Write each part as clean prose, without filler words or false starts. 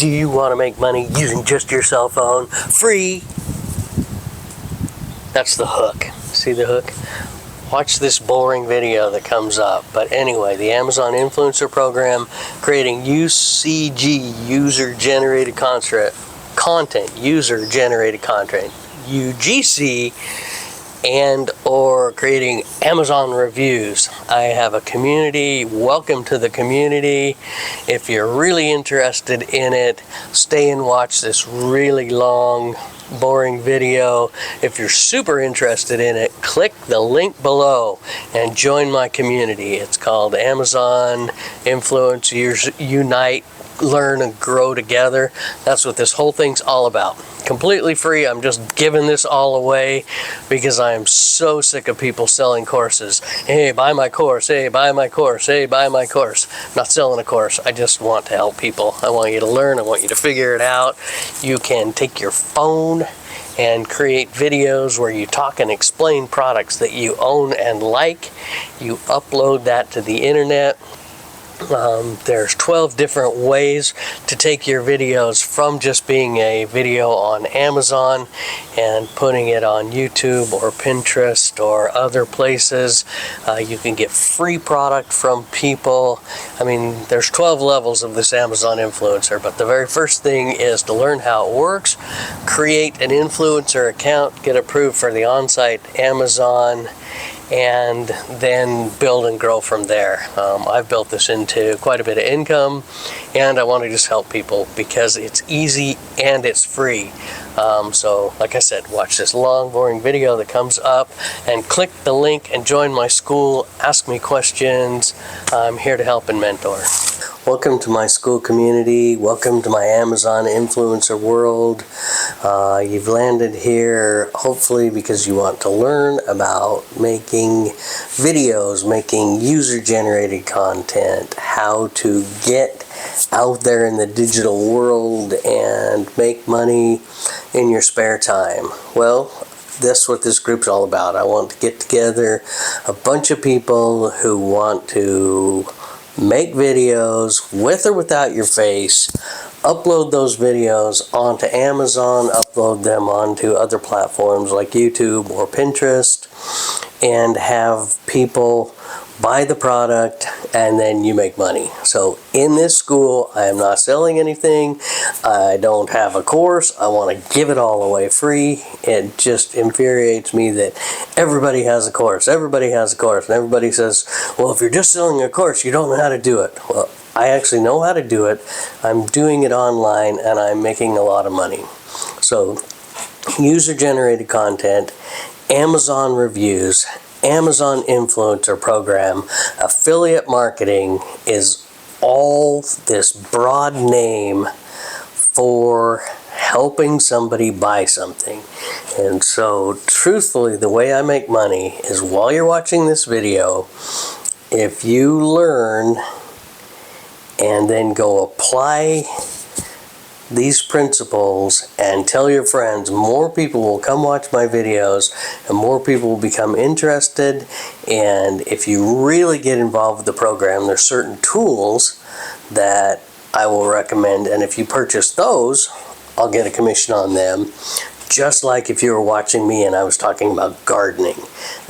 Do you want to make money using just your cell phone? Free! That's the hook. See the hook? Watch this boring video that comes up. But anyway, the Amazon Influencer Program, creating UCG, user-generated content, user-generated content, UGC, and or creating Amazon reviews. I have a community. Welcome to the community. If you're really interested in it, stay and watch this really long, boring video. If you're super interested in it, click the link below and join my community. It's called Amazon Influencers Unite, Learn and Grow Together. That's what this whole thing's all about. Completely free. I'm just giving this all away because I am so sick of people selling courses. Hey, buy my course. Hey, buy my course. Hey, buy my course. I'm not selling a course. I just want to help people. I want you to learn. I want you to figure it out. You can take your phone and create videos where you talk and explain products that you own and like. You upload that to the internet. There's 12 different ways to take your videos from just being a video on Amazon and putting it on YouTube or Pinterest or other places. You can get free product from people. I mean, there's 12 levels of this Amazon influencer, but the very first thing is to learn how it works, create an influencer account, get approved for the on-site Amazon, and then build and grow from there. I've built this into quite a bit of income, and I want to just help people because it's easy and it's free. So like I said, watch this long, boring video that comes up and click the link and join my school. Ask me questions. I'm here to help and mentor. Welcome to my school community. Welcome to my Amazon influencer world. You've landed here hopefully because you want to learn about making videos, making user-generated content, how to get out there in the digital world and make money in your spare time. Well, that's what this group's all about. I want to get together a bunch of people who want to make videos with or without your face, upload those videos onto Amazon, upload them onto other platforms like YouTube or Pinterest, and have people buy the product and then you make money. So in this school, I am not selling anything. I don't have a course. I want to give it all away free. It just infuriates me that everybody has a course. Everybody has a course. And everybody says, well, if you're just selling a course, you don't know how to do it. Well, I actually know how to do it. I'm doing it online and I'm making a lot of money. So user-generated content, Amazon reviews, Amazon Influencer Program, affiliate marketing is all this broad name for helping somebody buy something. And so truthfully, the way I make money is while you're watching this video, if you learn and then go apply these principles and tell your friends, more people will come watch my videos and more people will become interested. And if you really get involved with the program, there's certain tools that I will recommend, and if you purchase those, I'll get a commission on them. Just like if you were watching me and I was talking about gardening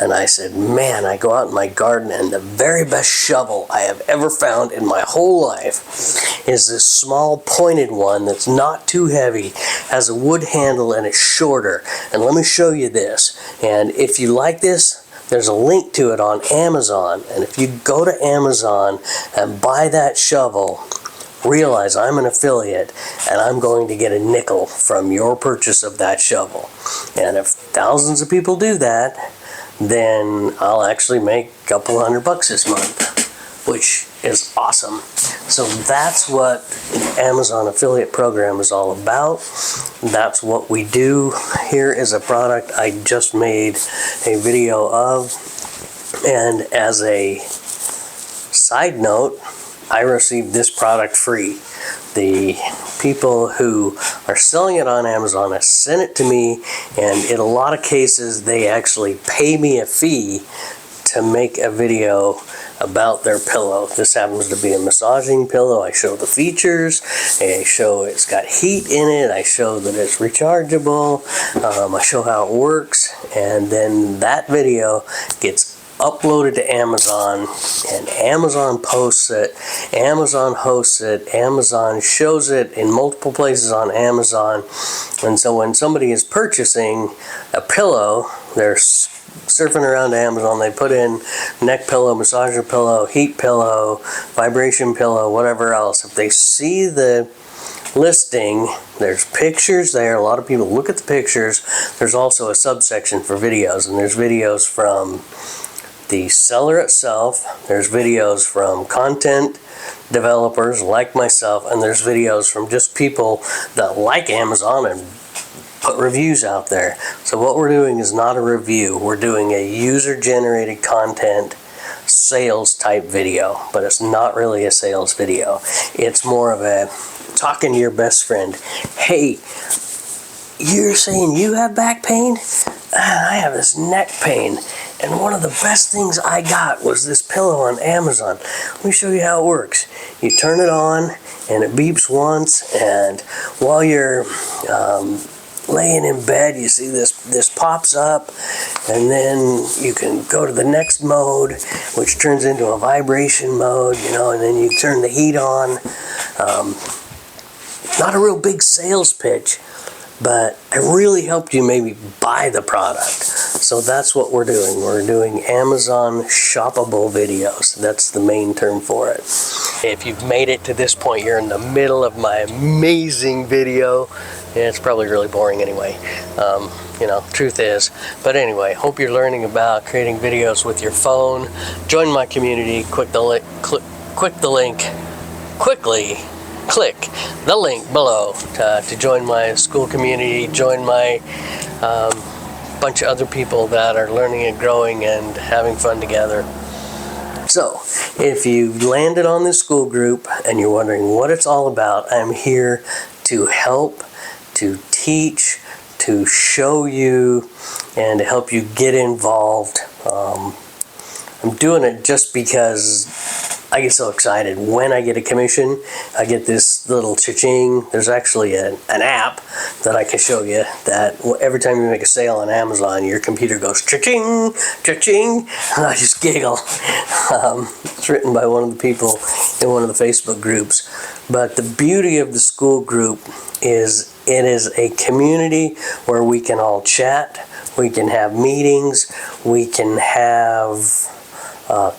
and I said, man, I go out in my garden and the very best shovel I have ever found in my whole life is this small pointed one that's not too heavy, has a wood handle and it's shorter. And let me show you this. And if you like this, there's a link to it on Amazon. And if you go to Amazon and buy that shovel, realize I'm an affiliate and I'm going to get a nickel from your purchase of that shovel. And if thousands of people do that, then I'll actually make a couple $100 this month, which is awesome. So that's what Amazon affiliate program is all about. That's what we do. Here is a product I just made a video of, and as a side note, I received this product free. The people who are selling it on Amazon have sent it to me, and in a lot of cases they actually pay me a fee to make a video about their pillow. This happens to be a massaging pillow. I show the features, I show it's got heat in it, I show that it's rechargeable, I show how it works, and then that video gets uploaded to Amazon, and Amazon posts it, Amazon hosts it, Amazon shows it in multiple places on Amazon. And so when somebody is purchasing a pillow, they're surfing around Amazon, they put in neck pillow, massager pillow, heat pillow, vibration pillow, whatever else. If they see the listing, there's pictures there. A lot of people look at the pictures. There's also a subsection for videos, and there's videos from the seller itself, there's videos from content developers like myself, and there's videos from just people that like Amazon and put reviews out there. So what we're doing is not a review, we're doing a user-generated content sales type video, but it's not really a sales video. It's more of a talking to your best friend. Hey, you're saying you have back pain? I have this neck pain, and one of the best things I got was this pillow on Amazon. Let me show you how it works. You turn it on, and it beeps once, and while you're laying in bed, you see this pops up, and then you can go to the next mode, which turns into a vibration mode, and then you turn the heat on. Not a real big sales pitch, but I really helped you maybe buy the product. So that's what we're doing. We're doing Amazon shoppable videos. That's the main term for it. If you've made it to this point, you're in the middle of my amazing video. Yeah, it's probably really boring anyway. Truth is. But anyway, hope you're learning about creating videos with your phone. Join my community. Click the link below to join my school community, join my bunch of other people that are learning and growing and having fun together. So, if you've landed on this school group and you're wondering what it's all about, I'm here to help, to teach, to show you, and to help you get involved. I'm doing it just because I get so excited. When I get a commission, I get this little cha-ching. There's actually an app that I can show you that every time you make a sale on Amazon, your computer goes cha-ching, cha-ching, and I just giggle. It's written by one of the people in one of the Facebook groups. But the beauty of the school group is it is a community where we can all chat, we can have meetings, we can have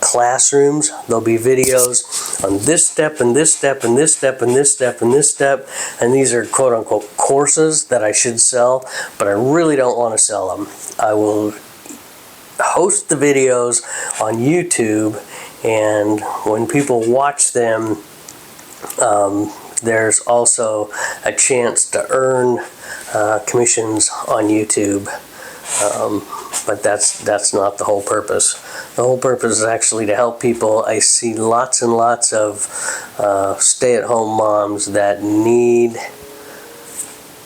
classrooms. There'll be videos on this step and this step and this step and this step and this step, and these are quote-unquote courses that I should sell, but I really don't want to sell them. I will host the videos on YouTube, and when people watch them, there's also a chance to earn commissions on YouTube. But that's not the whole purpose. The whole purpose is actually to help people. I see lots and lots of stay-at-home moms that need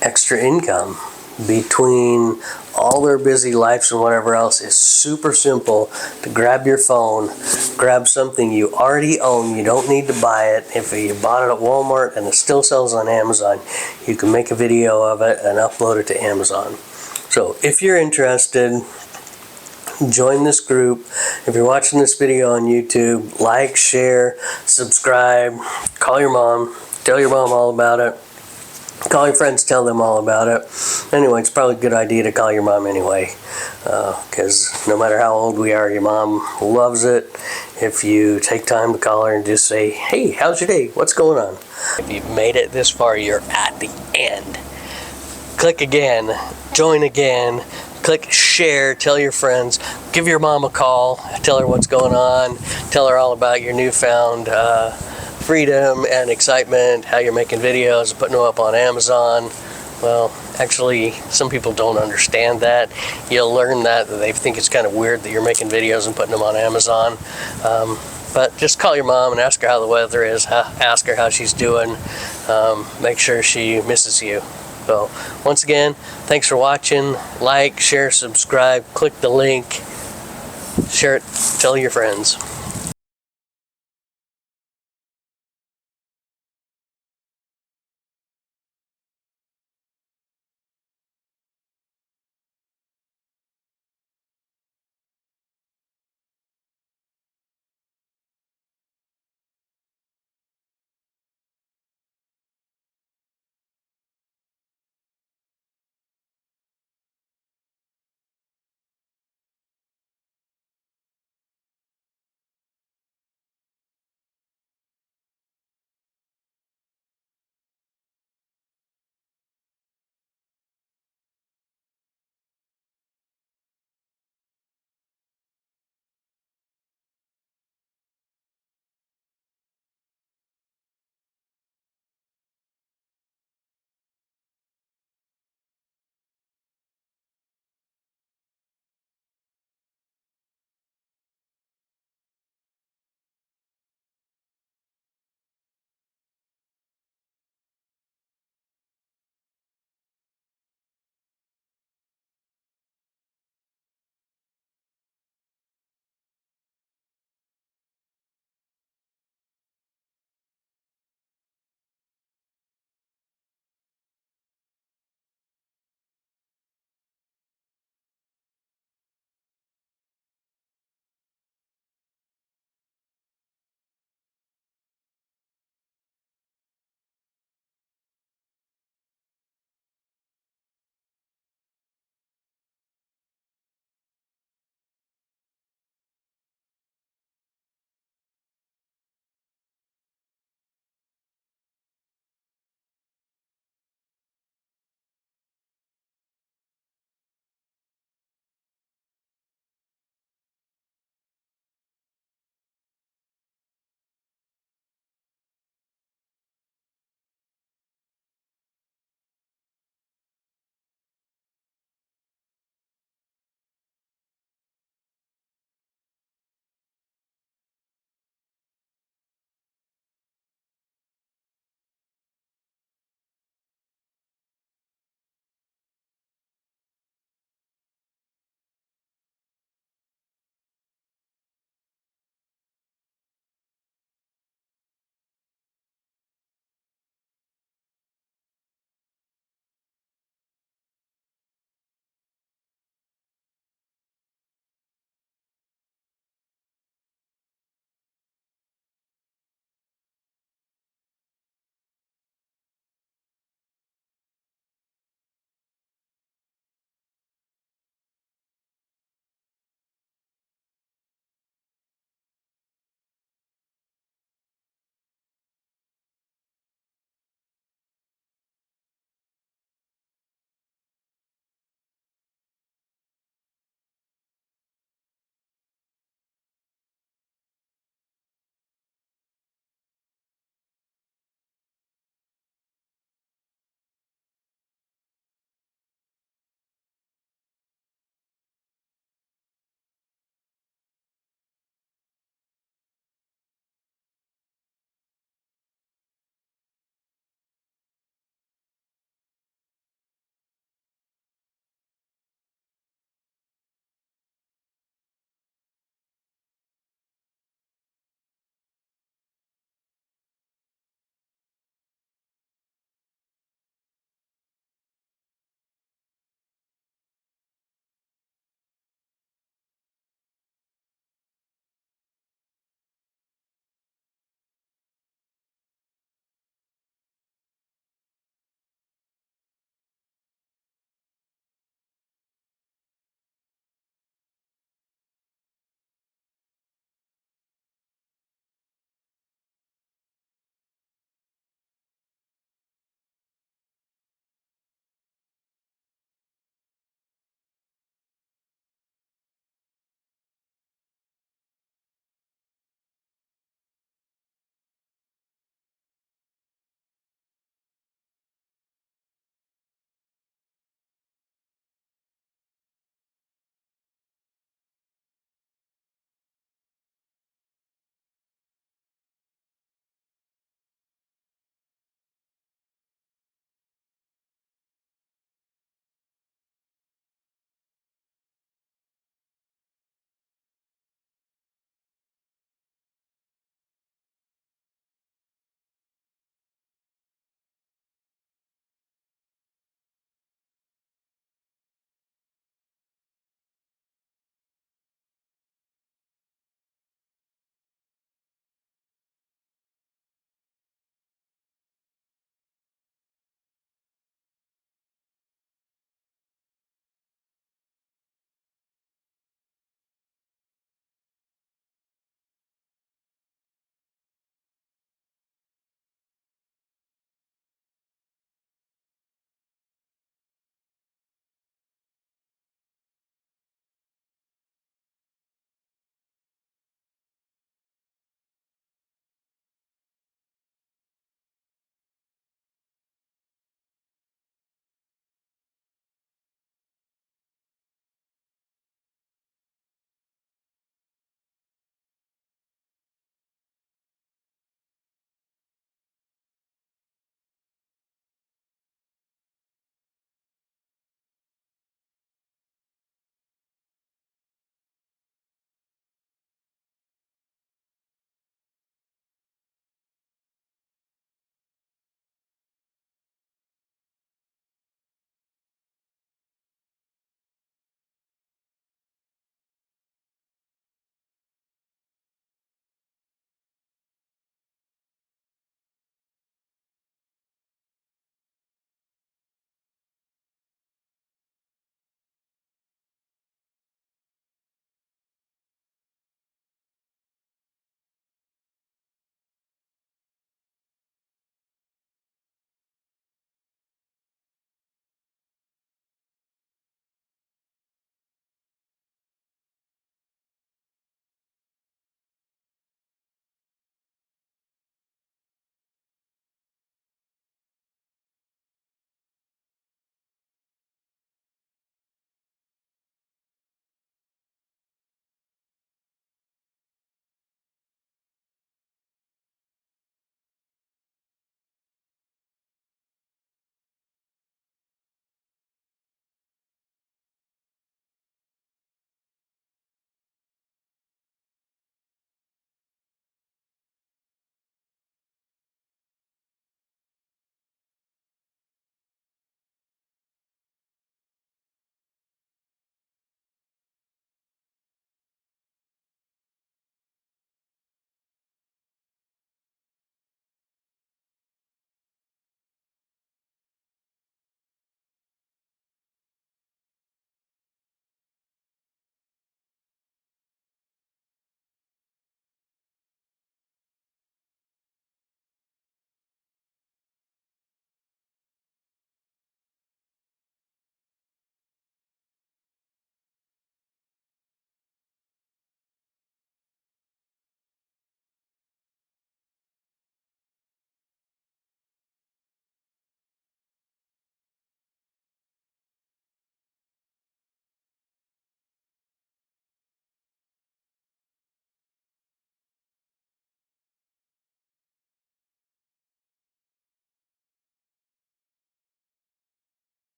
extra income between all their busy lives and whatever else. It's super simple to grab your phone, grab something you already own. You don't need to buy it. If you bought it at Walmart and it still sells on Amazon, you can make a video of it and upload it to Amazon. So if you're interested, join this group. If you're watching this video on YouTube, like, share, subscribe, call your mom, tell your mom all about it. Call your friends, tell them all about it. Anyway, it's probably a good idea to call your mom anyway, because no matter how old we are, your mom loves it if you take time to call her and just say, hey, how's your day? What's going on? If you've made it this far, you're at the end. Click again, join again, click share, tell your friends, give your mom a call, tell her what's going on, tell her all about your newfound freedom and excitement, how you're making videos, putting them up on Amazon. Well, actually, some people don't understand that. You'll learn that they think it's kind of weird that you're making videos and putting them on Amazon. But just call your mom and ask her how the weather is, ask her how she's doing, make sure she misses you. So, once again, thanks for watching. Like, share, subscribe, click the link. Share it, tell your friends.